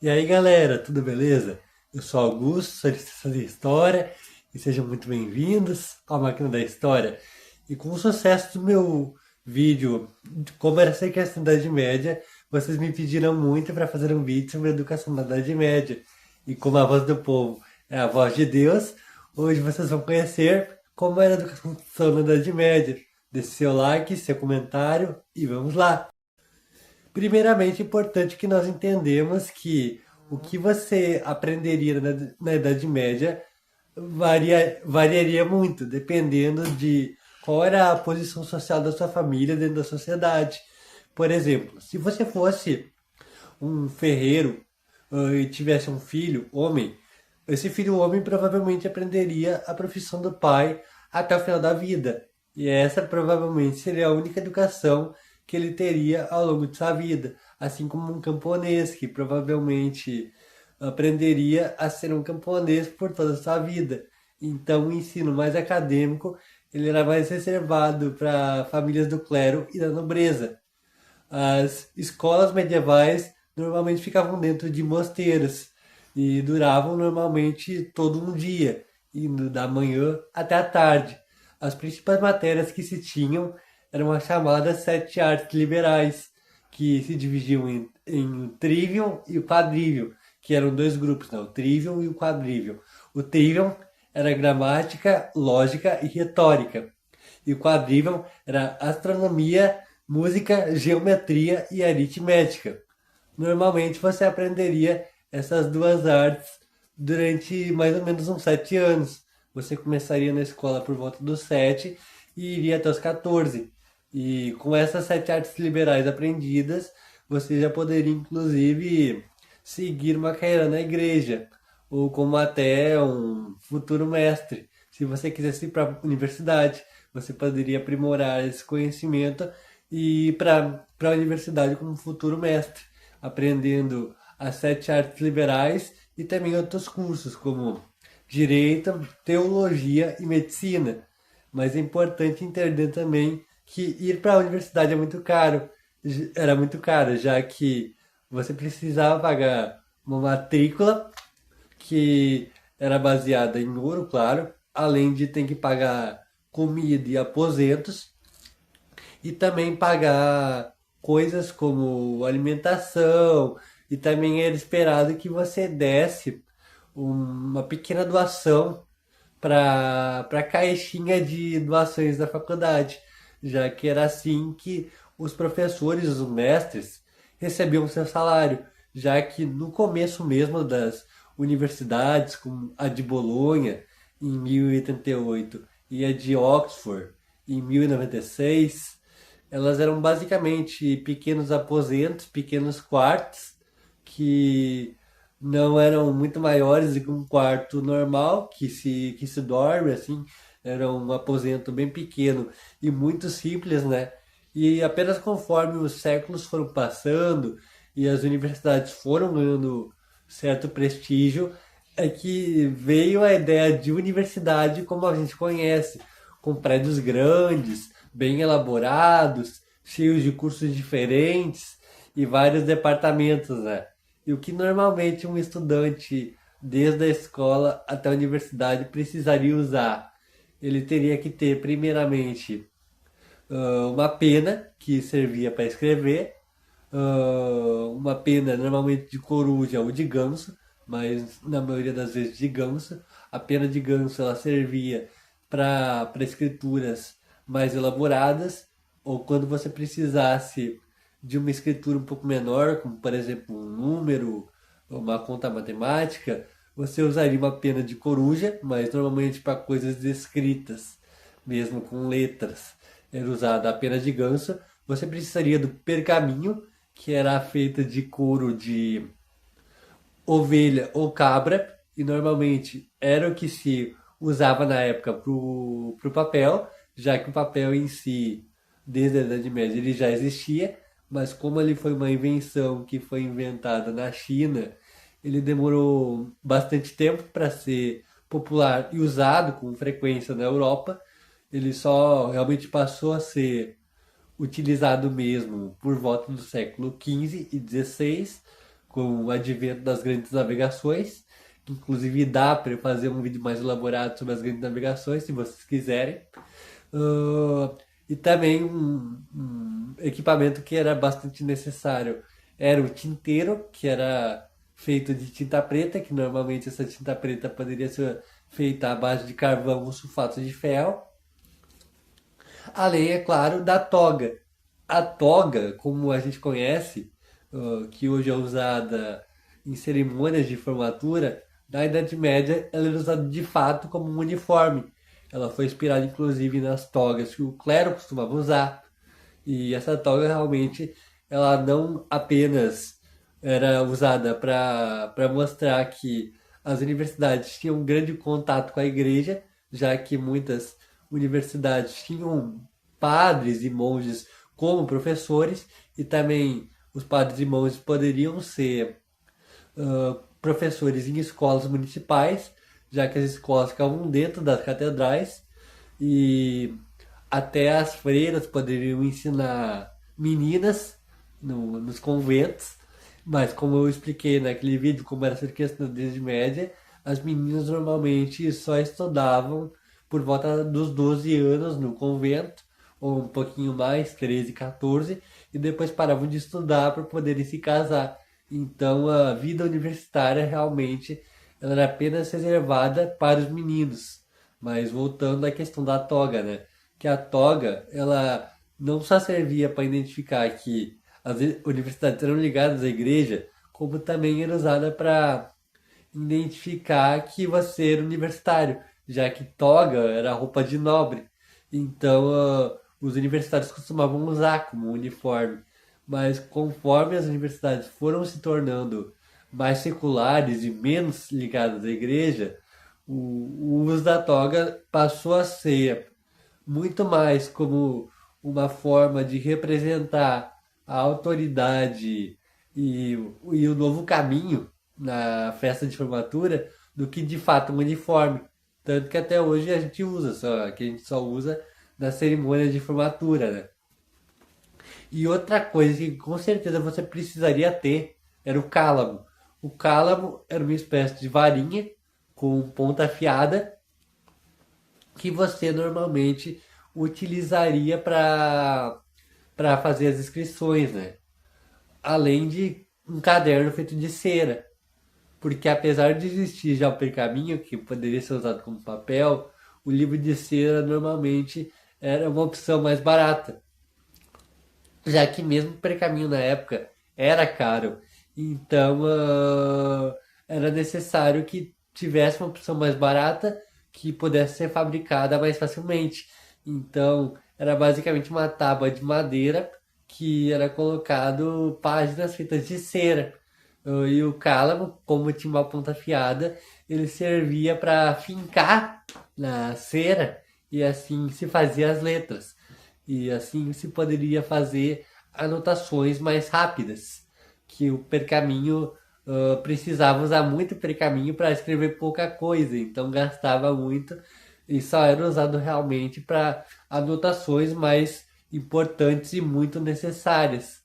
E aí galera, tudo beleza? Eu sou Augusto, sou licenciado em História e sejam muito bem-vindos à Máquina da História. E com o sucesso do meu vídeo de como era ser questão da Idade Média, vocês me pediram muito para fazer um vídeo sobre a educação da Idade Média. E como a voz do povo é a voz de Deus, hoje vocês vão conhecer como era a educação na Idade Média. Deixe seu like, seu comentário e vamos lá! Primeiramente, é importante que nós entendemos que o que você aprenderia na Idade Média variaria muito, dependendo de qual era a posição social da sua família dentro da sociedade. Por exemplo, se você fosse um ferreiro e tivesse um filho, homem, esse filho homem provavelmente aprenderia a profissão do pai até o final da vida. E essa provavelmente seria a única educação que ele teria ao longo de sua vida. Assim como um camponês, que provavelmente aprenderia a ser um camponês por toda a sua vida. Então, o ensino mais acadêmico ele era mais reservado para famílias do clero e da nobreza. As escolas medievais normalmente ficavam dentro de mosteiros e duravam normalmente todo um dia, indo da manhã até a tarde. As principais matérias que se tinham eram as chamadas sete artes liberais, que se dividiam em o trivium e o quadrivium, que eram dois grupos, não, o trivium e o quadrivium. O trivium era gramática, lógica e retórica. E o quadrivium era astronomia, música, geometria e aritmética. Normalmente você aprenderia essas duas artes durante mais ou menos uns 7 anos. Você começaria na escola por volta dos 7 e iria até os 14. E com essas sete artes liberais aprendidas, você já poderia inclusive seguir uma carreira na igreja, ou como até um futuro mestre. Se você quisesse ir para a universidade, você poderia aprimorar esse conhecimento e ir para a universidade como futuro mestre, aprendendo as sete artes liberais e também outros cursos como direito, teologia e medicina. Mas é importante entender também que ir para a universidade é muito caro, era muito caro, já que você precisava pagar uma matrícula que era baseada em ouro, claro, além de ter que pagar comida e aposentos, e também pagar coisas como alimentação, e também era esperado que você desse uma pequena doação para a caixinha de doações da faculdade, já que era assim que os professores, os mestres, recebiam seu salário, já que no começo mesmo das universidades, como a de Bolonha, em 1088, e a de Oxford, em 1096, elas eram basicamente pequenos aposentos, pequenos quartos, que não eram muito maiores do que um quarto normal, que se dorme, assim, era um aposento bem pequeno e muito simples, né? E apenas conforme os séculos foram passando e as universidades foram ganhando certo prestígio, é que veio a ideia de universidade como a gente conhece, com prédios grandes, bem elaborados, cheios de cursos diferentes e vários departamentos, né? E o que normalmente um estudante, desde a escola até a universidade, precisaria usar? Ele teria que ter, primeiramente, uma pena que servia para escrever, uma pena normalmente de coruja ou de ganso, mas na maioria das vezes de ganso. A pena de ganso ela servia para escrituras mais elaboradas, ou quando você precisasse de uma escritura um pouco menor, como por exemplo um número, ou uma conta matemática, você usaria uma pena de coruja, mas normalmente para coisas escritas, mesmo com letras, era usada a pena de ganso. Você precisaria do pergaminho, que era feita de couro de ovelha ou cabra, e normalmente era o que se usava na época pro papel, já que o papel em si, desde a Idade Média, ele já existia, mas como ele foi uma invenção que foi inventada na China, ele demorou bastante tempo para ser popular e usado com frequência na Europa. Ele só realmente passou a ser utilizado mesmo por volta do século XV e XVI, com o advento das grandes navegações. Inclusive dá para eu fazer um vídeo mais elaborado sobre as grandes navegações, se vocês quiserem. Ah, e também um equipamento que era bastante necessário era o tinteiro, que era feito de tinta preta, que normalmente essa tinta preta poderia ser feita à base de carvão ou sulfato de ferro. Além, é claro, da toga. A toga, como a gente conhece, que hoje é usada em cerimônias de formatura, na Idade Média ela era usada de fato como um uniforme. Ela foi inspirada inclusive nas togas que o clero costumava usar. E essa toga realmente ela não apenas era usada para mostrar que as universidades tinham um grande contato com a igreja, já que muitas universidades tinham padres e monges como professores, e também os padres e monges poderiam ser professores em escolas municipais, já que as escolas ficavam dentro das catedrais, e até as freiras poderiam ensinar meninas nos conventos, mas como eu expliquei naquele vídeo, como era essa questão da Idade Média, as meninas normalmente só estudavam por volta dos 12 anos no convento, ou um pouquinho mais, 13, 14, e depois paravam de estudar para poderem se casar. Então a vida universitária realmente ela era apenas reservada para os meninos. Mas voltando à questão da toga, né? Que a toga, ela não só servia para identificar que as universidades eram ligadas à igreja, como também era usada para identificar que você era universitário, já que toga era roupa de nobre. Então, os universitários costumavam usar como uniforme. Mas conforme as universidades foram se tornando mais seculares e menos ligadas à igreja, o uso da toga passou a ser muito mais como uma forma de representar a autoridade e, e o novo caminho na festa de formatura do que de fato um uniforme. Tanto que até hoje a gente usa, só que a gente só usa na cerimônia de formatura, né? E outra coisa que com certeza você precisaria ter era o cálamo. O cálamo era uma espécie de varinha com ponta afiada que você normalmente utilizaria para fazer as inscrições, né? Além de um caderno feito de cera, porque apesar de existir já o pergaminho que poderia ser usado como papel, o livro de cera normalmente era uma opção mais barata, já que mesmo o pergaminho na época era caro, então era necessário que tivesse uma opção mais barata que pudesse ser fabricada mais facilmente. Então era basicamente uma tábua de madeira que era colocado páginas feitas de cera. E o cálamo, como tinha uma ponta afiada, ele servia para fincar na cera e assim se fazia as letras. E assim se poderia fazer anotações mais rápidas, que o pergaminho precisava usar muito pergaminho para escrever pouca coisa, então gastava muito e só era usado realmente para anotações mais importantes e muito necessárias.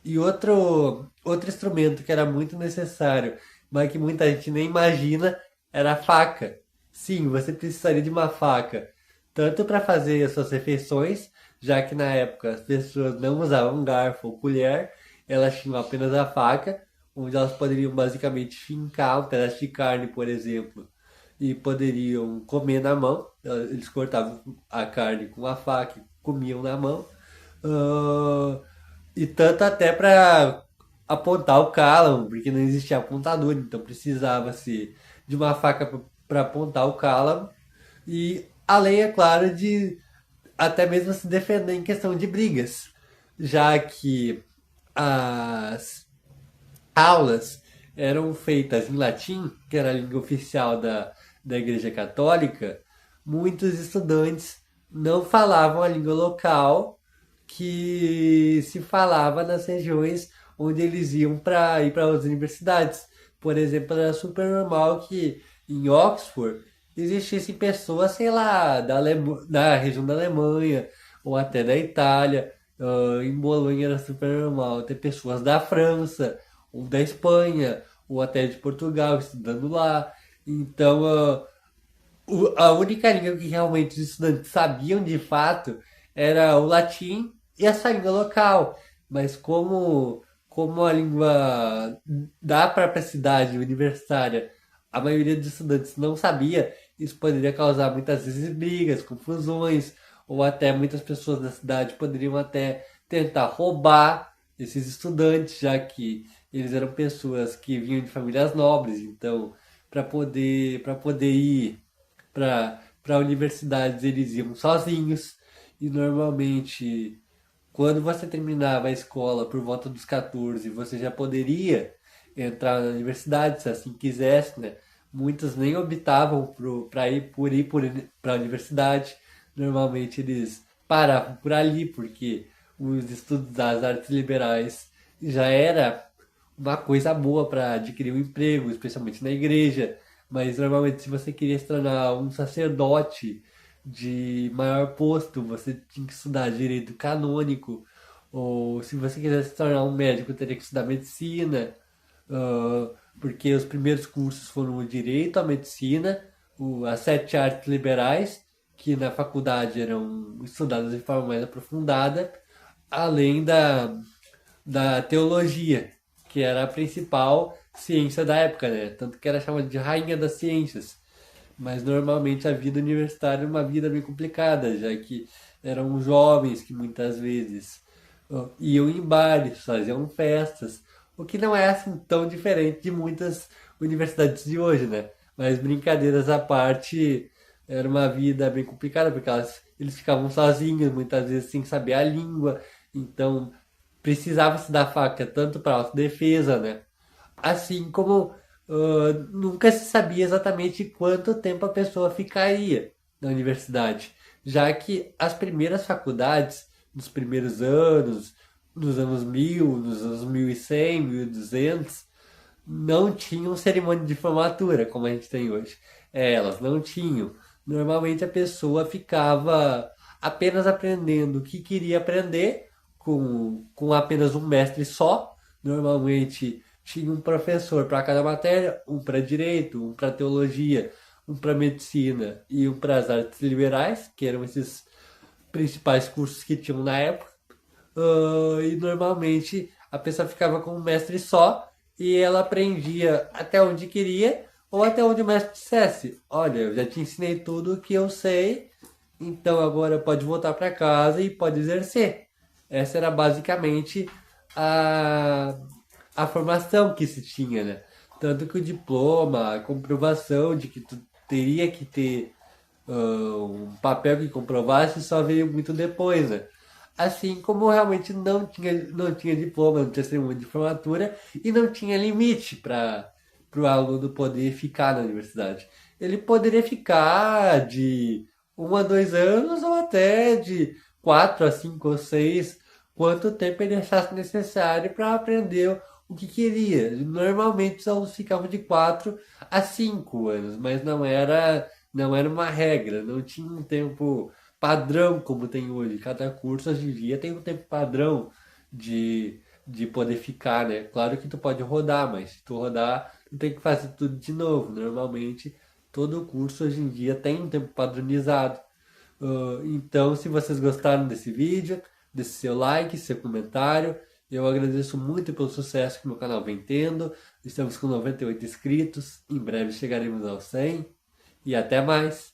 E outro instrumento que era muito necessário, mas que muita gente nem imagina, era a faca. Sim, você precisaria de uma faca, tanto para fazer as suas refeições, já que na época as pessoas não usavam garfo ou colher, elas tinham apenas a faca, onde elas poderiam basicamente fincar um pedaço de carne, por exemplo, e poderiam comer na mão. Eles cortavam a carne com a faca e comiam na mão. Ah, e tanto até para apontar o cálamo, porque não existia apontador, então precisava-se de uma faca para apontar o cálamo. E além, é claro, de até mesmo se defender em questão de brigas, já que as aulas eram feitas em latim, que era a língua oficial da Igreja Católica, muitos estudantes não falavam a língua local que se falava nas regiões onde eles iam para ir para as universidades. Por exemplo, era super normal que em Oxford existissem pessoas, sei lá, da região da Alemanha ou até da Itália. Em Bolonha era super normal ter pessoas da França ou da Espanha, ou até de Portugal, estudando lá. Então, a única língua que realmente os estudantes sabiam de fato era o latim e essa língua local. Mas como a língua da própria cidade universitária, a maioria dos estudantes não sabia, isso poderia causar muitas vezes brigas, confusões, ou até muitas pessoas da cidade poderiam até tentar roubar esses estudantes, já que eles eram pessoas que vinham de famílias nobres, então para poder ir para universidades eles iam sozinhos e normalmente quando você terminava a escola por volta dos 14, você já poderia entrar na universidade se assim quisesse, né? Muitos nem optavam para ir para a universidade. Normalmente eles paravam por ali porque os estudos das artes liberais já era uma coisa boa para adquirir um emprego, especialmente na igreja. Mas normalmente, se você queria se tornar um sacerdote de maior posto, você tinha que estudar direito canônico. Ou se você quisesse se tornar um médico, teria que estudar medicina. Porque os primeiros cursos foram o direito, a medicina, as 7 artes liberais, que na faculdade eram estudadas de forma mais aprofundada, além da teologia, que era a principal ciência da época, né? Tanto que era chamada de rainha das ciências. Mas normalmente a vida universitária é uma vida bem complicada, já que eram jovens que muitas vezes iam em bares, faziam festas, o que não é assim tão diferente de muitas universidades de hoje, né? Mas brincadeiras à parte, era uma vida bem complicada, porque eles ficavam sozinhos, muitas vezes sem saber a língua, então precisava se dar faca tanto para autodefesa, né? Assim como nunca se sabia exatamente quanto tempo a pessoa ficaria na universidade, já que as primeiras faculdades, nos primeiros anos, nos anos 1000, nos anos 1100, 1200, não tinham cerimônia de formatura como a gente tem hoje. Elas não tinham. Normalmente a pessoa ficava apenas aprendendo o que queria aprender com apenas um mestre só. Normalmente tinha um professor para cada matéria, um para direito, um para teologia, um para medicina e um para as artes liberais, que eram esses principais cursos que tinham na época. E normalmente a pessoa ficava com um mestre só e ela aprendia até onde queria ou até onde o mestre dissesse: Olha, eu já te ensinei tudo o que eu sei, então agora pode voltar para casa e pode exercer. Essa era basicamente a, a formação que se tinha, né? Tanto que o diploma, a comprovação de que tu teria que ter um papel que comprovasse só veio muito depois, né? Assim como realmente não tinha diploma, não tinha cerimônia de formatura e não tinha limite para o aluno poder ficar na universidade. Ele poderia ficar de 1 a 2 anos ou até de 4 a 5 ou 6, quanto tempo ele achasse necessário para aprender o que queria. Normalmente os alunos ficavam de 4 a 5 anos, mas não era uma regra, não tinha um tempo padrão como tem hoje. Cada curso hoje em dia tem um tempo padrão de poder ficar, né? Claro que tu pode rodar, mas se tu rodar, tu tem que fazer tudo de novo. Normalmente, todo curso hoje em dia tem um tempo padronizado. Então, se vocês gostaram desse vídeo, desse seu like, seu comentário, eu agradeço muito pelo sucesso que meu canal vem tendo. Estamos com 98 inscritos, em breve chegaremos aos 100 e até mais.